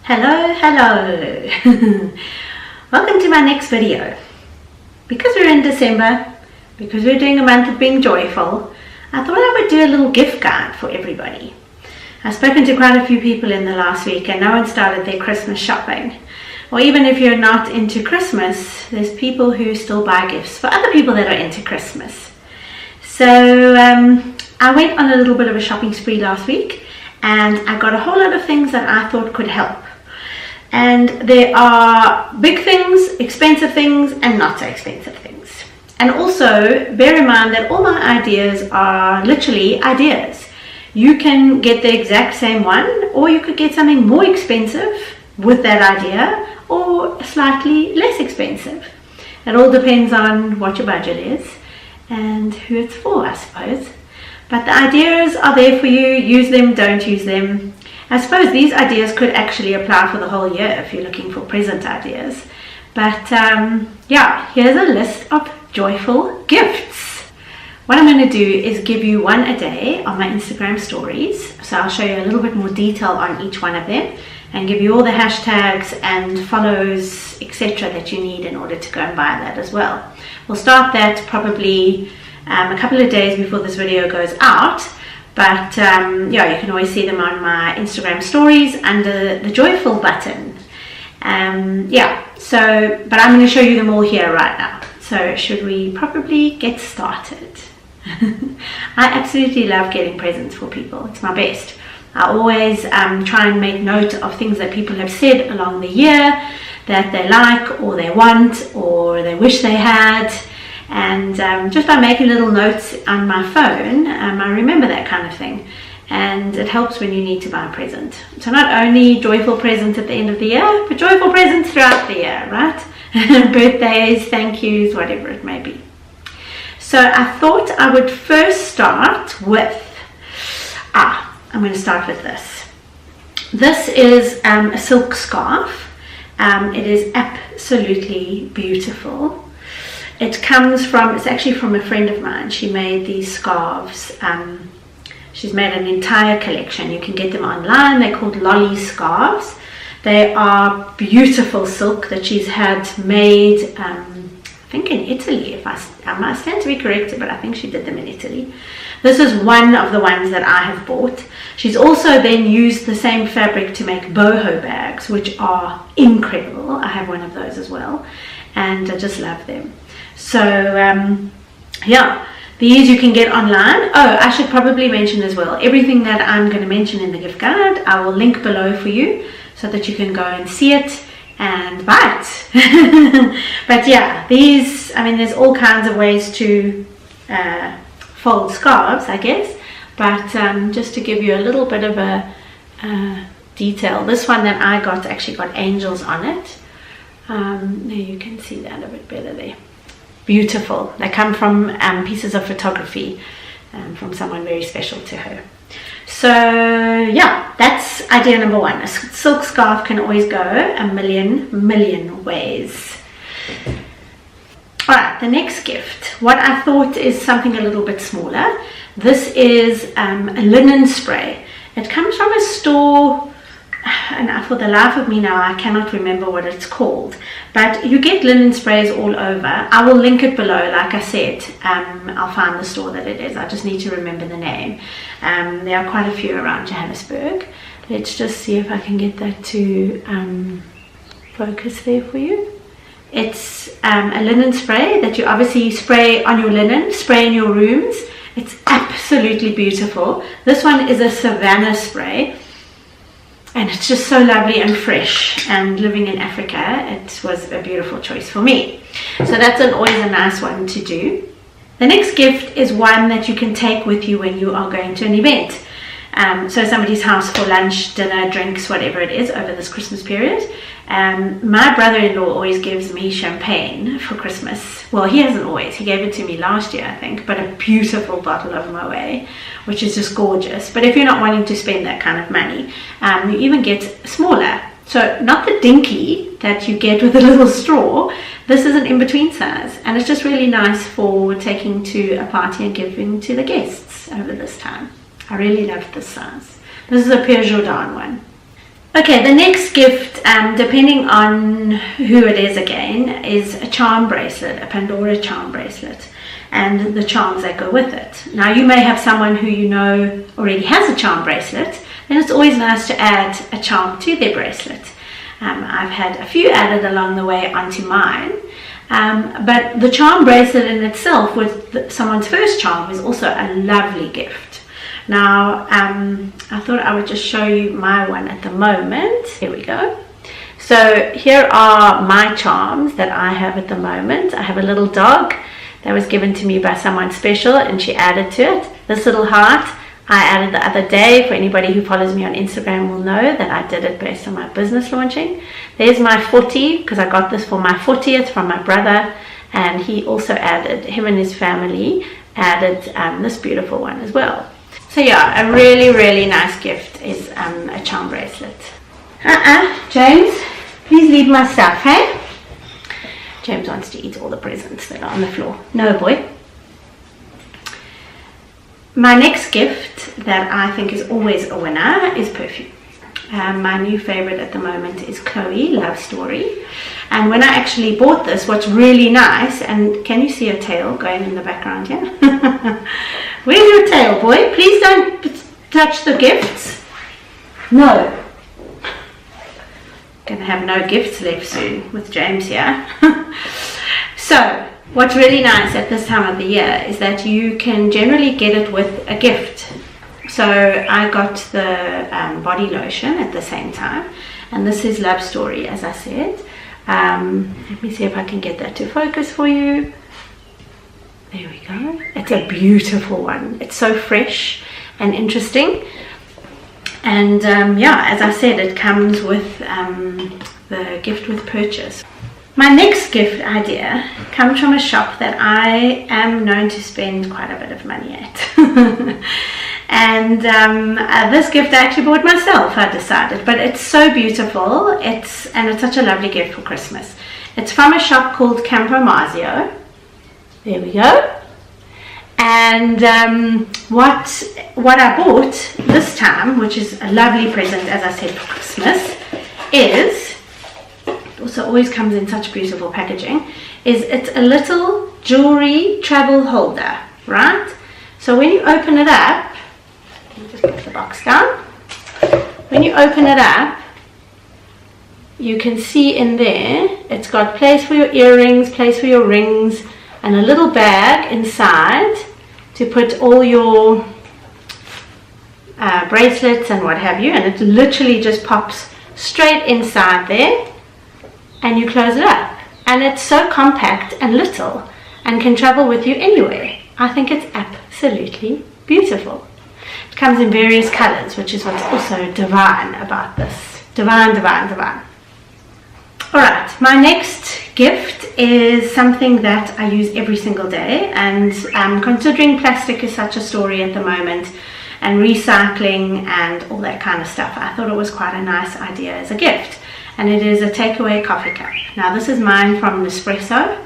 Hello. Welcome to my next video. Because we're in December, because we're doing a month of being joyful, I thought I would do a little gift guide for everybody. I've spoken to quite a few people in the last week and no one started their Christmas shopping. Or even if you're not into Christmas, there's people who still buy gifts for other people that are into Christmas. So I went on a little bit of a shopping spree last week and I got a whole lot of things that I thought could help. And there are big things, expensive things, and not so expensive things. And also, bear in mind that all my ideas are literally ideas. You can get the exact same one, or you could get something more expensive with that idea, or slightly less expensive. It all depends on what your budget is and who it's for, I suppose. But the ideas are there for you. Use them, don't use them. I suppose these ideas could actually apply for the whole year if you're looking for present ideas. But yeah, here's a list of joyful gifts. What I'm going to do is give you one a day on my Instagram stories. So I'll show you a little bit more detail on each one of them and give you all the hashtags and follows, etc. that you need in order to go and buy that as well. We'll start that probably a couple of days before this video goes out. But yeah, you can always see them on my Instagram stories under the joyful button. Yeah, so, but I'm going to show you them all here right now. So should we probably get started? I absolutely love getting presents for people. It's my best. I always try and make note of things that people have said along the year that they like or they want or they wish they had. And just by making little notes on my phone, I remember that kind of thing, and it helps when you need to buy a present. So not only joyful presents at the end of the year, but joyful presents throughout the year, right? Birthdays, thank yous, whatever it may be. So I thought I would first start with, I'm going to start with this. This is a silk scarf. It is absolutely beautiful. It comes from, it's actually from a friend of mine. She made these scarves. She's made an entire collection. You can get them online. They're called lolly scarves. They are beautiful silk that she's had made, I think in Italy. If I stand to be corrected, but I think she did them in Italy. This is one of the ones that I have bought. She's also then used the same fabric to make boho bags, which are incredible. I have one of those as well, and I just love them. So yeah, these you can get online. Oh, I should probably mention as well, everything that I'm going to mention in the gift guide, I will link below for you so that you can go and see it and buy it. But yeah, these, I mean, there's all kinds of ways to fold scarves, I guess, but just to give you a little bit of a detail, this one that I got actually got angels on it. There you can see that a bit better there. Beautiful. They come from pieces of photography from someone very special to her. So yeah, that's idea number one. A silk scarf can always go a million ways. Alright, the next gift. What I thought is something a little bit smaller. This is a linen spray. It comes from a store, and for the life of me now I cannot remember what it's called, but you get linen sprays all over. I will link it below. Like I said, I'll find the store that it is. I just need to remember the name. There are quite a few around Johannesburg. Let's just see if I can get that to focus there for you. It's a linen spray that you obviously spray on your linen, spray in your rooms. It's absolutely beautiful. This one is a Savannah spray. And it's just so lovely and fresh, and living in Africa, it was a beautiful choice for me. So that's always a nice one to do. The next gift is one that you can take with you when you are going to an event. So somebody's house for lunch, dinner, drinks, whatever it is over this Christmas period. My brother-in-law always gives me champagne for Christmas. Well, he hasn't always. He gave it to me last year, I think, but a beautiful bottle of Moet, which is just gorgeous. But if you're not wanting to spend that kind of money, you even get smaller. So not the dinky that you get with a little straw. This is an in-between size, and it's just really nice for taking to a party and giving to the guests over this time. I really love this size. This is a Pierre Jordan one. Okay, the next gift, depending on who it is again, is a charm bracelet, a Pandora charm bracelet, and the charms that go with it. Now, you may have someone who you know already has a charm bracelet, then it's always nice to add a charm to their bracelet. I've had a few added along the way onto mine, but the charm bracelet in itself with someone's first charm is also a lovely gift. Now, I thought I would just show you my one at the moment. Here we go. So here are my charms that I have at the moment. I have a little dog that was given to me by someone special, and she added to it. This little heart I added the other day. For anybody who follows me on Instagram will know that I did it based on my business launching. There's my 40, because I got this for my 40th from my brother, and he also added, him and his family added this beautiful one as well. So yeah, a really, really nice gift is a charm bracelet. James, please leave my stuff, hey? James wants to eat all the presents that are on the floor. No, boy. My next gift that I think is always a winner is perfume. My new favorite at the moment is Chloe Love Story. And when I actually bought this, what's really nice, and can you see a tail going in the background here? Where's your tail, boy? Please don't touch the gifts. No. Gonna have no gifts left soon with James here. So, what's really nice at this time of the year is that you can generally get it with a gift. So I got the body lotion at the same time, and this is Love Story, as I said. Let me see if I can get that to focus for you. There we go. It's a beautiful one. It's so fresh and interesting. And yeah, as I said, it comes with the gift with purchase. My next gift idea comes from a shop that I am known to spend quite a bit of money at. And this gift I actually bought myself, I decided, but it's so beautiful. It's such a lovely gift for Christmas. It's from a shop called Campo Marzio. There we go. And what I bought this time, which is a lovely present, as I said, for Christmas, is, it also always comes in such beautiful packaging, is it's a little jewelry travel holder, right? So when you open it up, let me just put the box down. When you open it up, you can see in there, it's got place for your earrings, place for your rings, and a little bag inside to put all your bracelets and what have you, and it literally just pops straight inside there, and you close it up, and it's so compact and little and can travel with you anywhere. I think it's absolutely beautiful. It comes in various colors, which is what's also divine about this. Divine, divine, divine. Alright, my next gift is something that I use every single day, and considering plastic is such a story at the moment, and recycling and all that kind of stuff, I thought it was quite a nice idea as a gift. And it is a takeaway coffee cup. Now this is mine from Nespresso,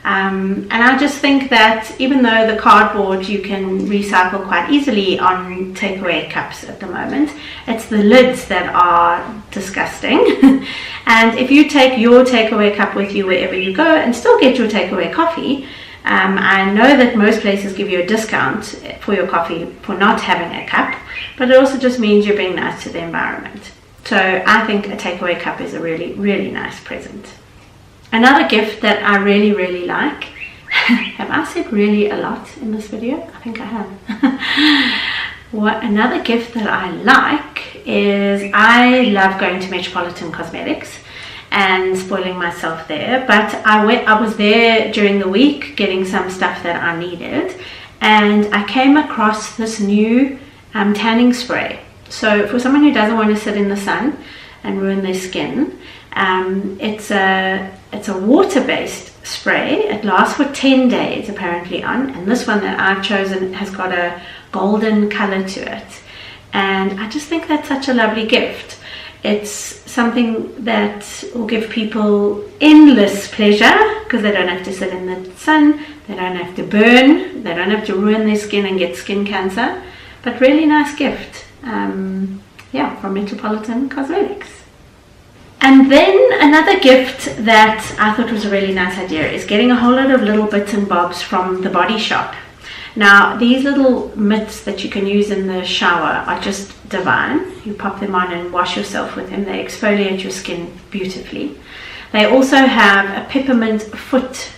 and I just think that even though the cardboard you can recycle quite easily on takeaway cups at the moment, it's the lids that are disgusting. And if you take your takeaway cup with you wherever you go and still get your takeaway coffee, I know that most places give you a discount for your coffee for not having a cup, but it also just means you're being nice to the environment. So I think a takeaway cup is a really, really nice present. Another gift that I really, really like, have I said really a lot in this video? I think I have. Another gift that I like is, I love going to Metropolitan Cosmetics and spoiling myself there, but I was there during the week getting some stuff that I needed, and I came across this new tanning spray. So for someone who doesn't want to sit in the sun and ruin their skin, it's a water-based spray. It lasts for 10 days apparently and this one that I've chosen has got a golden color to it, and I just think that's such a lovely gift. It's something that will give people endless pleasure because they don't have to sit in the sun, they don't have to burn, they don't have to ruin their skin and get skin cancer, but really nice gift. yeah, from Metropolitan Cosmetics. And then another gift that I thought was a really nice idea is getting a whole lot of little bits and bobs from the Body Shop. Now, these little mitts that you can use in the shower are just divine. You pop them on and wash yourself with them. They exfoliate your skin beautifully. They also have a peppermint foot,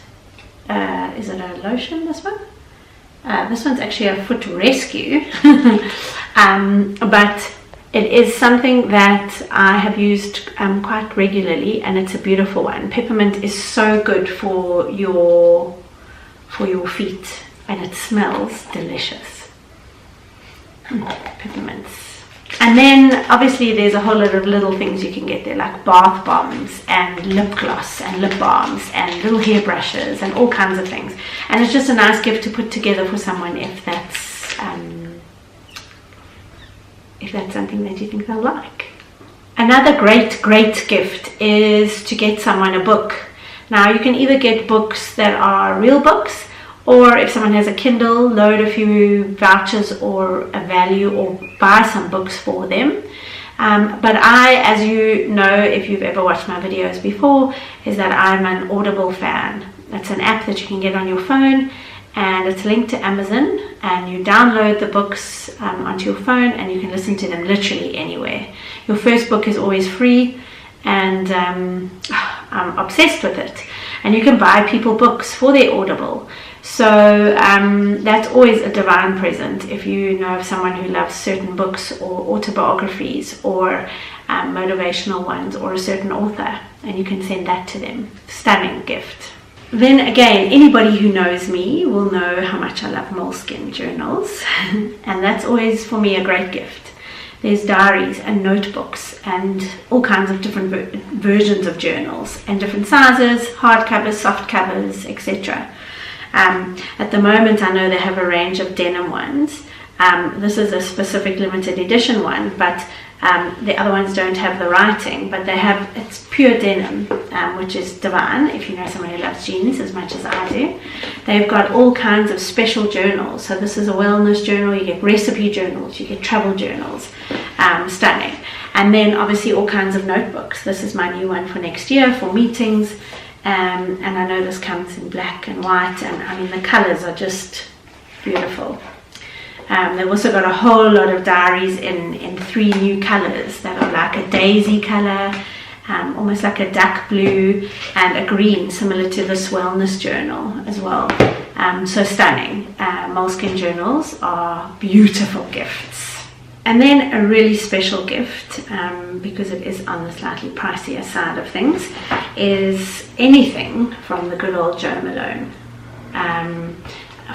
is it a lotion, this one? This one's actually a foot rescue, but it is something that I have used quite regularly, and it's a beautiful one. Peppermint is so good for your feet, and it smells delicious. Peppermints. And then obviously there's a whole lot of little things you can get there, like bath bombs and lip gloss and lip balms and little hair brushes and all kinds of things. And it's just a nice gift to put together for someone if that's something that you think they'll like. Another great gift is to get someone a book. Now, you can either get books that are real books, or if someone has a Kindle, load a few vouchers or a value or buy some books for them. But I, as you know, if you've ever watched my videos before, is that I'm an Audible fan. That's an app that you can get on your phone, and it's linked to Amazon, and you download the books onto your phone and you can listen to them literally anywhere. Your first book is always free, and I'm obsessed with it. And you can buy people books for their Audible. So that's always a divine present if you know of someone who loves certain books or autobiographies or motivational ones or a certain author, and you can send that to them. Stunning gift. Then again, anybody who knows me will know how much I love moleskin journals, and that's always for me a great gift. There's diaries and notebooks and all kinds of different versions of journals and different sizes, hard covers, soft covers, etc. At the moment, I know they have a range of denim ones. This is a specific limited edition one, but the other ones don't have the writing, but they have, it's pure denim, which is divine if you know someone who loves jeans as much as I do. They've got all kinds of special journals. So this is a wellness journal, you get recipe journals, you get travel journals. Stunning. And then obviously all kinds of notebooks. This is my new one for next year for meetings. And I know this comes in black and white, and I mean the colors are just beautiful. They've also got a whole lot of diaries in 3 new colors that are like a daisy color, almost like a duck blue, and a green similar to this wellness journal as well. So stunning. Moleskin journals are beautiful gifts. And then a really special gift, because it is on the slightly pricier side of things, is anything from the good old Jo Malone.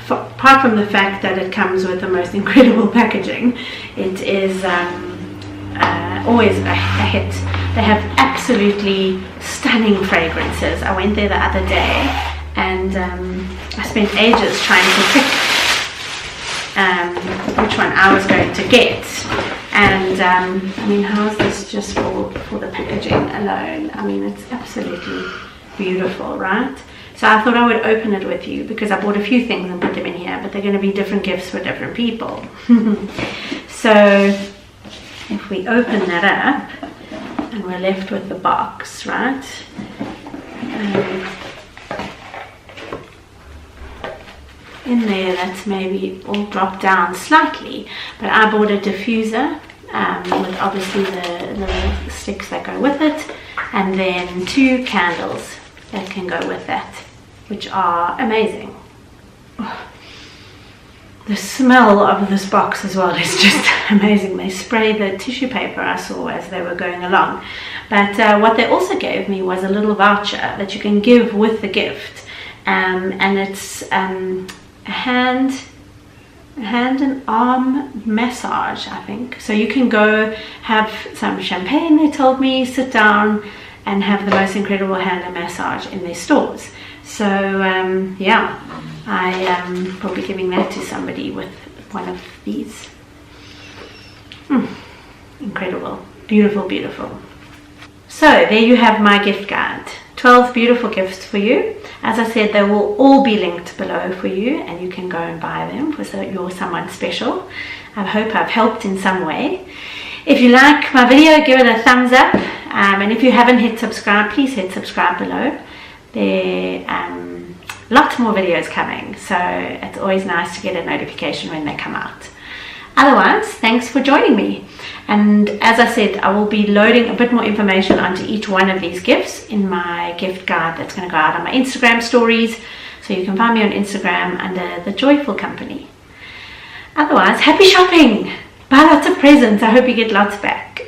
Apart from the fact that it comes with the most incredible packaging, it is always a hit. They have absolutely stunning fragrances. I went there the other day, and I spent ages trying to pick which one I was going to get. And I mean, how is this just for the packaging alone? I mean, it's absolutely beautiful, right? So I thought I would open it with you because I bought a few things and put them in here, but they're going to be different gifts for different people. So if we open that up and we're left with the box, right? In there, that's maybe all dropped down slightly, but I bought a diffuser with obviously the little sticks that go with it, and then 2 candles that can go with that, which are amazing. Oh, the smell of this box as well is just amazing. They spray the tissue paper, I saw as they were going along, but what they also gave me was a little voucher that you can give with the gift, and it's a hand and arm massage, I think. So you can go have some champagne, they told me, sit down and have the most incredible hand and massage in their stores. So yeah, I will be giving that to somebody with one of these. Incredible, beautiful, beautiful. So there you have my gift guide. 12 beautiful gifts for you. As I said, they will all be linked below for you, and you can go and buy them for you're someone special. I hope I've helped in some way. If you like my video, give it a thumbs up, and if you haven't hit subscribe, please hit subscribe below. There lots more videos coming, so it's always nice to get a notification when they come out. Otherwise, thanks for joining me, and as I said, I will be loading a bit more information onto each one of these gifts in my gift guide that's going to go out on my Instagram stories, so you can find me on Instagram under The Joyful Company. Otherwise, happy shopping! Buy lots of presents. I hope you get lots back.